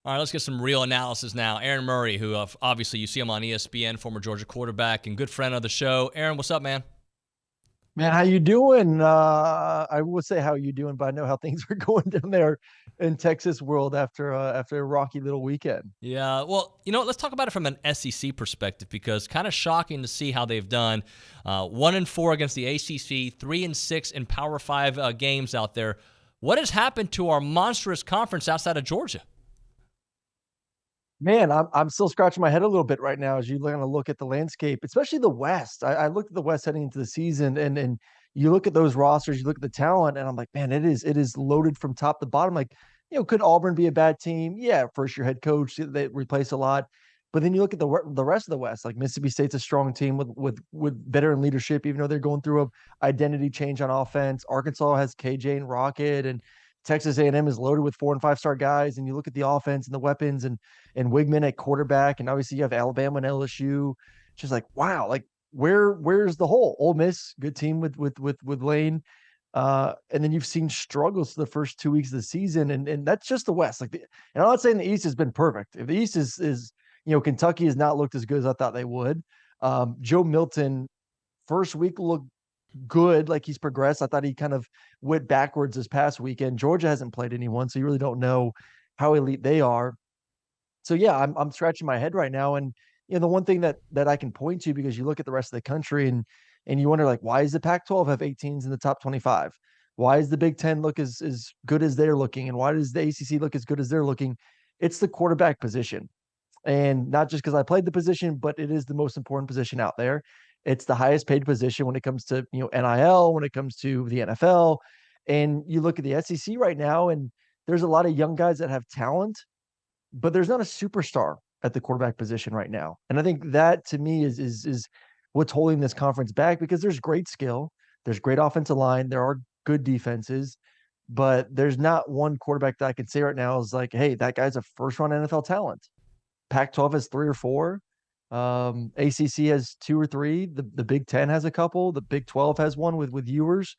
All right, let's get some real analysis now. Aaron Murray, who obviously you see him on ESPN, former Georgia quarterback and good friend of the show. Aaron, what's up, man? Man, how you doing? I would say how you doing, but I know how things are going down there in Texas world after a rocky little weekend. Yeah, well, let's talk about it from an SEC perspective because kind of shocking to see how they've done. 1-4 against the ACC, 3-6 in Power Five games out there. What has happened to our monstrous conference outside of Georgia? Man, I'm still scratching my head a little bit right now as you kind of look at the landscape, especially the West. I looked at the West heading into the season, and you look at those rosters, you look at the talent, and I'm like, man, it is loaded from top to bottom. Like, could Auburn be a bad team? Yeah, first year head coach, they replace a lot. But then you look at the rest of the West, like Mississippi State's a strong team with veteran leadership, even though they're going through a identity change on offense. Arkansas has KJ and Rocket, and Texas A&M is loaded with 4 and 5 star guys. And you look at the offense and the weapons, and Wigman at quarterback, and obviously you have Alabama and LSU. It's just like, wow, like where's the hole? Ole Miss, good team with Lane. And then you've seen struggles the first 2 weeks of the season, and that's just the West. And I'm not saying the East has been perfect. If the East is Kentucky has not looked as good as I thought they would. Joe Milton, first week looked good, like he's progressed. I thought he kind of went backwards this past weekend. Georgia hasn't played anyone, so you really don't know how elite they are. So yeah, I'm scratching my head right now, and the one thing that I can point to, because you look at the rest of the country and you wonder, like, why does the Pac-12 have 8 teams in the top 25? Why does the Big Ten look as good as they're looking, and why does the ACC look as good as they're looking? It's the quarterback position, and not just because I played the position, but it is the most important position out there. It's the highest paid position when it comes to NIL, when it comes to the NFL, and you look at the SEC right now, and there's a lot of young guys that have talent, but there's not a superstar at the quarterback position right now. And I think that, to me, is what's holding this conference back, because there's great skill, there's great offensive line, there are good defenses, but there's not one quarterback that I can say right now is like, hey, that guy's a first round NFL talent. Pac-12 has 3 or 4. ACC has 2 or 3. The Big Ten has a couple. The Big 12 has one with Ewers.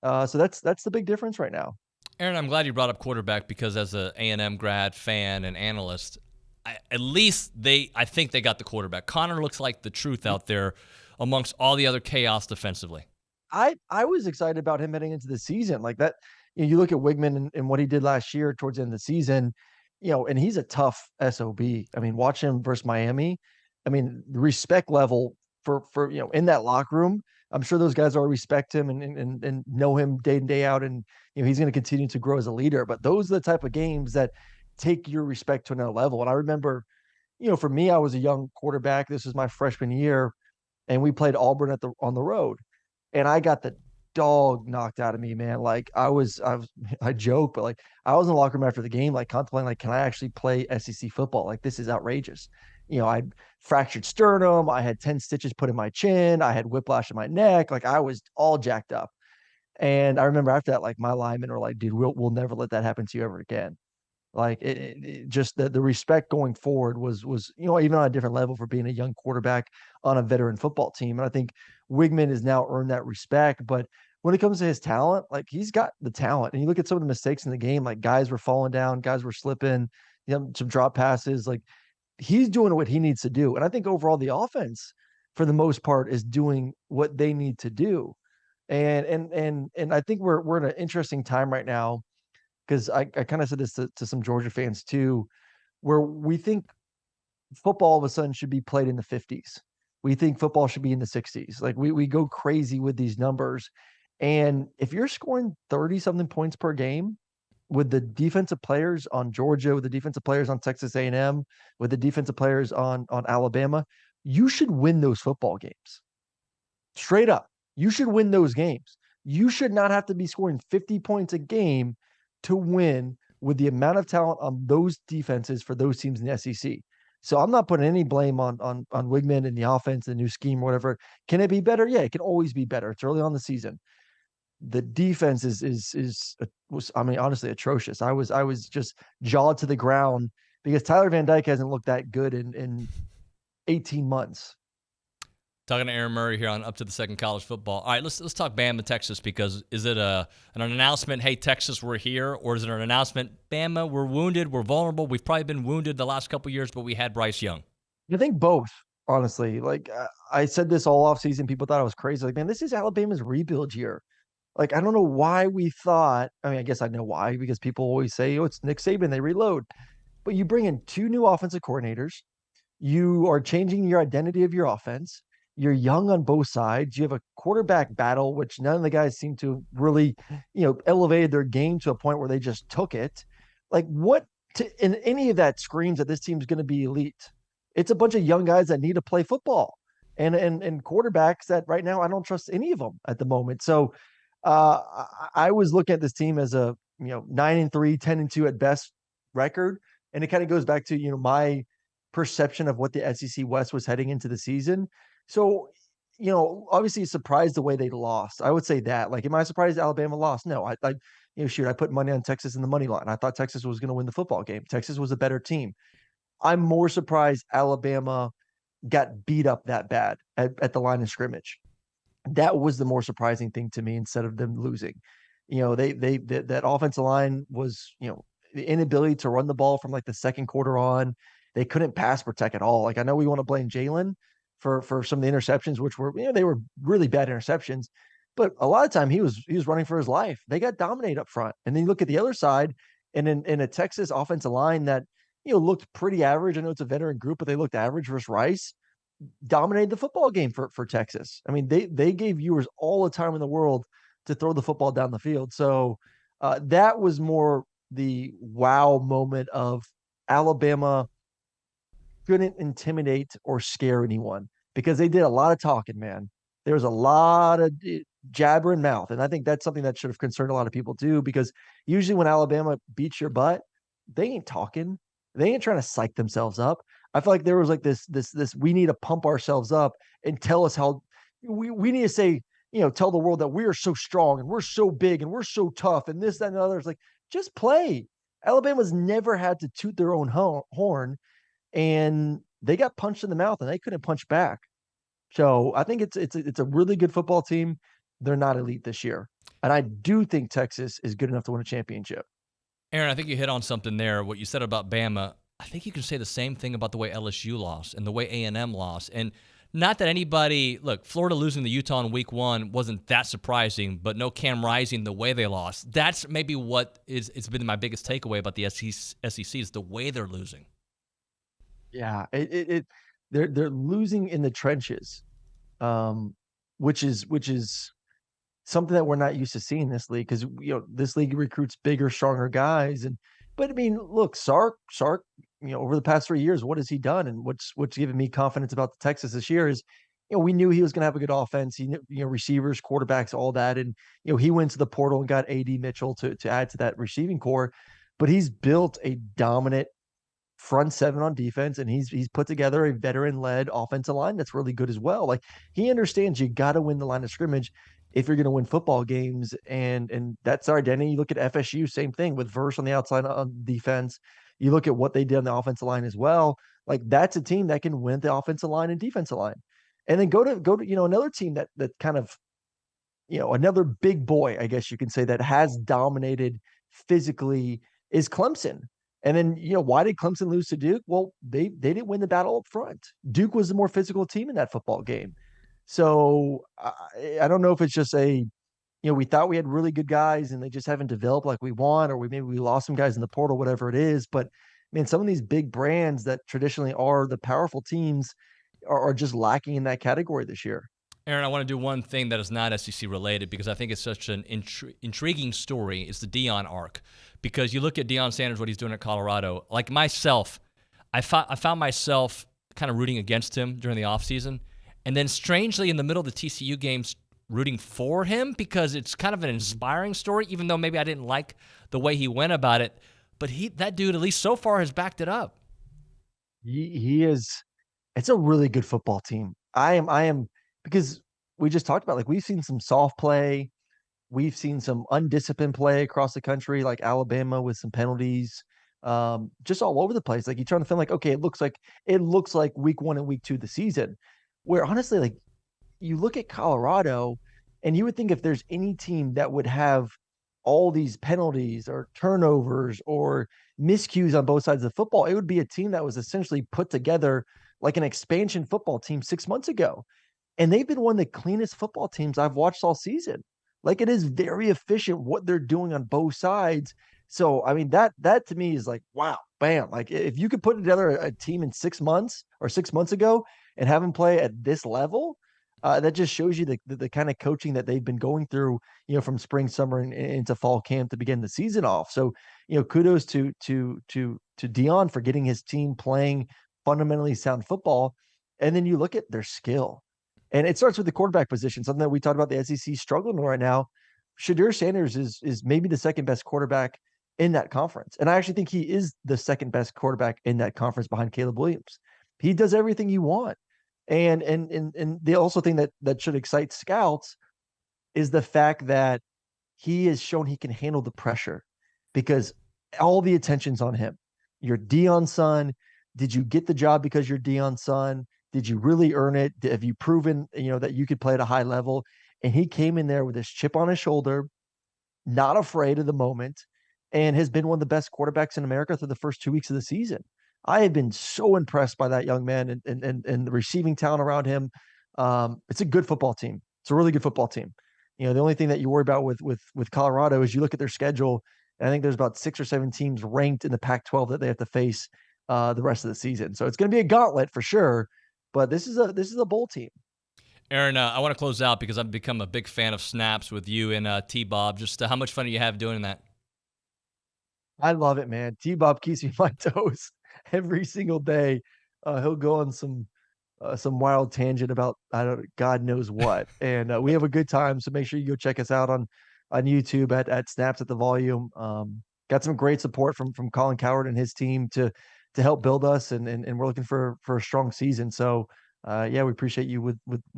So that's the big difference right now. Aaron, I'm glad you brought up quarterback because as a A&M grad, fan, and analyst, at least I think they got the quarterback. Connor looks like the truth out there amongst all the other chaos defensively. I was excited about him heading into the season like that. You look at Wigman and what he did last year towards the end of the season, and he's a tough SOB. I mean, watch him versus Miami. I mean, the respect level for in that locker room, I'm sure those guys already respect him and know him day in, day out, and he's going to continue to grow as a leader. But those are the type of games that take your respect to another level. And I remember, for me, I was a young quarterback. This was my freshman year, and we played Auburn on the road, and I got the dog knocked out of me, man. Like I joke, but like I was in the locker room after the game, like contemplating, like, can I actually play SEC football? Like, this is outrageous. I fractured sternum. I had 10 stitches put in my chin. I had whiplash in my neck. Like, I was all jacked up. And I remember after that, like, my linemen were like, dude, we'll never let that happen to you ever again. Like, it just the respect going forward was even on a different level for being a young quarterback on a veteran football team. And I think Wigman has now earned that respect. But when it comes to his talent, like, he's got the talent. And you look at some of the mistakes in the game, like guys were falling down, guys were slipping, some drop passes. Like, he's doing what he needs to do. And I think overall the offense, for the most part, is doing what they need to do. And I think we're in an interesting time right now, because I kind of said this to some Georgia fans too, where we think football all of a sudden should be played in the 50s. We think football should be in the 60s. Like, we go crazy with these numbers. And if you're scoring 30 something points per game with the defensive players on Georgia, with the defensive players on Texas A&M, with the defensive players on Alabama, you should win those football games. Straight up. You should win those games. You should not have to be scoring 50 points a game to win with the amount of talent on those defenses for those teams in the SEC. So I'm not putting any blame on Wigman and the offense, the new scheme, or whatever. Can it be better? Yeah, it can always be better. It's early on the season. The defense was, I mean, honestly atrocious. I was just jawed to the ground because Tyler Van Dyke hasn't looked that good in 18 months. Talking to Aaron Murray here on Up to the Second College Football. All right, let's talk Bama, Texas, because is it an announcement, hey, Texas, we're here, or is it an announcement, Bama, we're wounded, we're vulnerable, we've probably been wounded the last couple years, but we had Bryce Young? I think both, honestly. Like I said this all off season, people thought I was crazy. Like, man, this is Alabama's rebuild year. Like, I don't know why we thought. I mean, I guess I know why because people always say, "Oh, it's Nick Saban, they reload." But you bring in two new offensive coordinators. You are changing your identity of your offense. You're young on both sides. You have a quarterback battle, which none of the guys seem to really, elevated their game to a point where they just took it. Like, what in any of that screams that this team's going to be elite? It's a bunch of young guys that need to play football, and quarterbacks that right now I don't trust any of them at the moment. So, I was looking at this team as a 9-3, 10-2 at best record, and it kind of goes back to my perception of what the SEC West was heading into the season. So, obviously surprised the way they lost. I would say that. Like, am I surprised Alabama lost? No, shoot, I put money on Texas in the money line. I thought Texas was going to win the football game. Texas was a better team. I'm more surprised Alabama got beat up that bad at the line of scrimmage. That was the more surprising thing to me instead of them losing. That offensive line was, the inability to run the ball from like the second quarter on. They couldn't pass protect at all. Like, I know we want to blame Jalen for some of the interceptions, which were, they were really bad interceptions, but a lot of time he was running for his life. They got dominated up front. And then you look at the other side, and in a Texas offensive line that, looked pretty average. I know it's a veteran group, but they looked average versus Rice, dominated the football game for Texas. I mean, they gave viewers all the time in the world to throw the football down the field. So that was more the wow moment of Alabama couldn't intimidate or scare anyone because they did a lot of talking, man. There was a lot of jabbering mouth. And I think that's something that should have concerned a lot of people too, because usually when Alabama beats your butt, they ain't talking. They ain't trying to psych themselves up. I feel like there was like this, we need to pump ourselves up and tell us how we need to say, tell the world that we are so strong and we're so big and we're so tough and this, that, and the other. It's like, just play. Alabama's never had to toot their own horn, and they got punched in the mouth and they couldn't punch back. So I think it's a really good football team. They're not elite this year. And I do think Texas is good enough to win a championship. Aaron, I think you hit on something there. What you said about Bama, I think you can say the same thing about the way LSU lost and the way A&M lost. And not that anybody, look, Florida losing to Utah in week 1 wasn't that surprising, but no Cam Rising the way they lost. That's maybe what it's been my biggest takeaway about the SEC is the way they're losing. Yeah, they're losing in the trenches, which is something that we're not used to seeing in this league because this league recruits bigger, stronger guys. But I mean, look, Sark, over the past 3 years, what has he done? And what's given me confidence about the Texas this year is, we knew he was going to have a good offense. He knew, receivers, quarterbacks, all that, and he went to the portal and got AD Mitchell to add to that receiving core. But he's built a dominant front seven on defense, and he's put together a veteran-led offensive line that's really good as well. Like, he understands you got to win the line of scrimmage if you're going to win football games, and that's our identity. You look at FSU, same thing with Verse on the outside on defense. You look at what they did on the offensive line as well. Like, that's a team that can win the offensive line and defensive line. And then go to another team that kind of another big boy, I guess you can say, that has dominated physically is Clemson. And then, why did Clemson lose to Duke? Well, they didn't win the battle up front. Duke was the more physical team in that football game. So I don't know if it's just we thought we had really good guys and they just haven't developed like we want, or maybe we lost some guys in the portal, whatever it is. But man, some of these big brands that traditionally are the powerful teams are just lacking in that category this year. Aaron, I want to do one thing that is not SEC related because I think it's such an intriguing story. It's the Deion arc. Because you look at Deion Sanders, what he's doing at Colorado. Like myself, I found myself kind of rooting against him during the offseason. And then strangely in the middle of the TCU games, rooting for him because it's kind of an inspiring story, even though maybe I didn't like the way he went about it. But that dude, at least so far, has backed it up. He is. It's a really good football team. I am because we just talked about, like, we've seen some soft play. We've seen some undisciplined play across the country, like Alabama with some penalties, just all over the place. Like, you're trying to feel like, okay, it looks like week 1 and week 2 of the season, where honestly, like, you look at Colorado, and you would think if there's any team that would have all these penalties or turnovers or miscues on both sides of the football, it would be a team that was essentially put together like an expansion football team 6 months ago. And they've been one of the cleanest football teams I've watched all season. Like it is very efficient what they're doing on both sides. So I mean that to me is like wow, bam. Like if you could put together a team in 6 months or 6 months ago and have them play at this level, that just shows you the kind of coaching that they've been going through, from spring, summer, and into fall camp to begin the season off. So, kudos to Dion for getting his team playing fundamentally sound football. And then you look at their skill. And it starts with the quarterback position, something that we talked about the SEC struggling right now. Shedeur Sanders is maybe the second best quarterback in that conference. And I actually think he is the second best quarterback in that conference behind Caleb Williams. He does everything you want. And the also thing that should excite scouts is the fact that he has shown he can handle the pressure because all the attention's on him. You're Dion's son. Did you get the job because you're Dion's son? Did you really earn it? Have you proven, that you could play at a high level? And he came in there with this chip on his shoulder, not afraid of the moment, and has been one of the best quarterbacks in America through the first 2 weeks of the season. I have been so impressed by that young man and the receiving talent around him. It's a good football team. It's a really good football team. The only thing that you worry about with Colorado is you look at their schedule, and I think there's about 6 or 7 teams ranked in the Pac-12 that they have to face the rest of the season. So it's going to be a gauntlet for sure. But this is a bowl team. Aaron, I want to close out because I've become a big fan of snaps with you and T-Bob. Just how much fun do you have doing that? I love it, man. T-Bob keeps me on my toes every single day. He'll go on some wild tangent about God knows what, and we have a good time. So make sure you go check us out on YouTube at Snaps at the Volume. Got some great support from Colin Cowherd and his team to help build us, and we're looking for a strong season. So yeah, we appreciate you with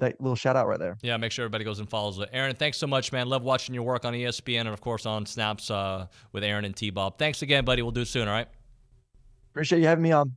that little shout out right there. Yeah, make sure everybody goes and follows it. Aaron, thanks so much, man. Love watching your work on ESPN and, of course, on Snaps with Aaron and T-Bob. Thanks again, buddy. We'll do it soon, all right? Appreciate you having me on.